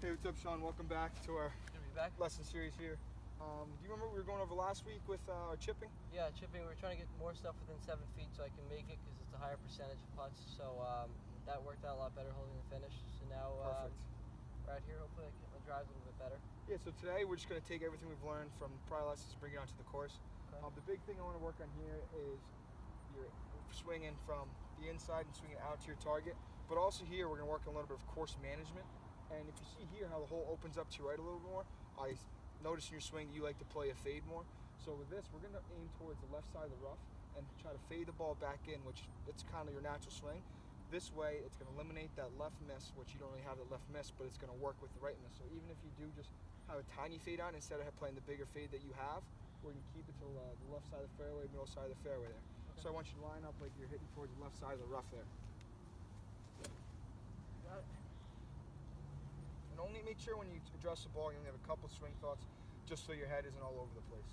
Hey, what's up, Sean? Welcome back to our lesson series here. Do you remember what we were going over last week with our chipping? Yeah, chipping. We're trying to get more stuff within 7 feet so I can make it because it's a higher percentage of putts. So that worked out a lot better holding the finish. So now we're out here. Hopefully my drive's a little bit better. Yeah, so today we're just going to take everything we've learned from prior lessons and bring it onto the course. Okay. The big thing I want to work on here is you're swinging from the inside and swinging out to your target. But also here we're going to work on a little bit of course management. And if you see here how the hole opens up to your right a little bit more, I notice in your swing that you like to play a fade more. So with this, we're going to aim towards the left side of the rough and try to fade the ball back in, which it's kind of your natural swing. This way, it's going to eliminate that left miss, which you don't really have the left miss, but it's going to work with the right miss. So even if you do just have a tiny fade on, instead of playing the bigger fade that you have, we're going to keep it to the left side of the fairway, middle side of the fairway there. Okay. So I want you to line up like you're hitting towards the left side of the rough there. Got it. And only make sure when you address the ball, you only have a couple swing thoughts, just so your head isn't all over the place.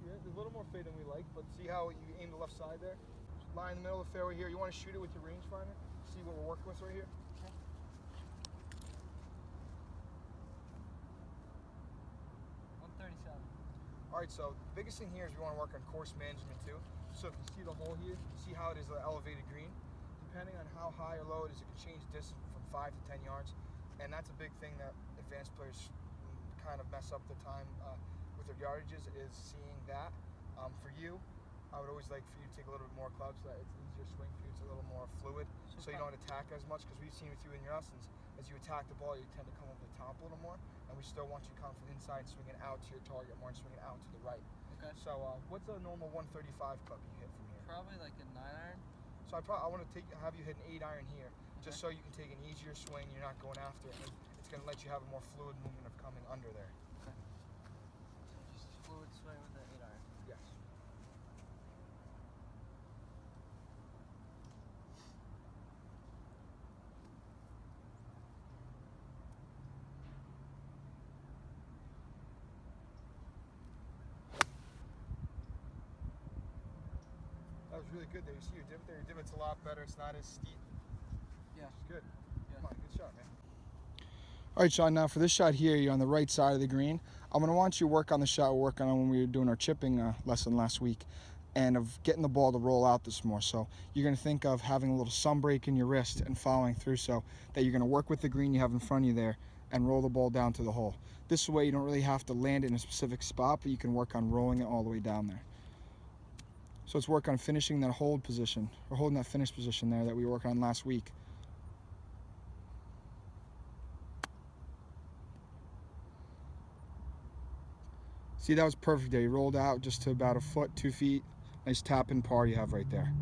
Yeah, there's a little more fade than we like, but see how you aim the left side there? Lie in the middle of the fairway here. You want to shoot it with your rangefinder. See what we're working with right here? Okay. 137. Alright, so the biggest thing here is we want to work on course management too. So if you see the hole here, see how it is an elevated green? Depending on how high or low it is, it can change distance from 5 to 10 yards. And that's a big thing that advanced players kind of mess up the time with their yardages, is seeing that. For you, I would always like for you to take a little bit more club so that it's an easier swing for you. It's a little more fluid, so you don't attack as much, because we've seen with you in your lessons, as you attack the ball, you tend to come over the top a little more, and we still want you to come from inside and swing it out to your target more and swing it out to the right. Okay. So what's a normal 135 club you hit from here? Probably like a 9-iron. So I want to have you hit an 8-iron here, just so you can take an easier swing, you're not going after it, and it's going to let you have a more fluid movement of coming under there. Okay. So just fluid swing with the 8-iron. Yes. That was really good there. You see your divot there? Your divot's a lot better. It's not as steep. Yeah. It's good. Yeah. Come on, good shot, man. All right, Sean, now for this shot here, you're on the right side of the green. I'm going to want you to work on the shot we're working on when we were doing our chipping lesson last week, and of getting the ball to roll out this more. So you're going to think of having a little sun break in your wrist and following through, so that you're going to work with the green you have in front of you there and roll the ball down to the hole. This way you don't really have to land it in a specific spot, but you can work on rolling it all the way down there. So let's work on finishing that hold position, or holding that finish position there that we were working on last week. See, that was perfect there. You rolled out just to about a foot, 2 feet. Nice tap in par you have right there.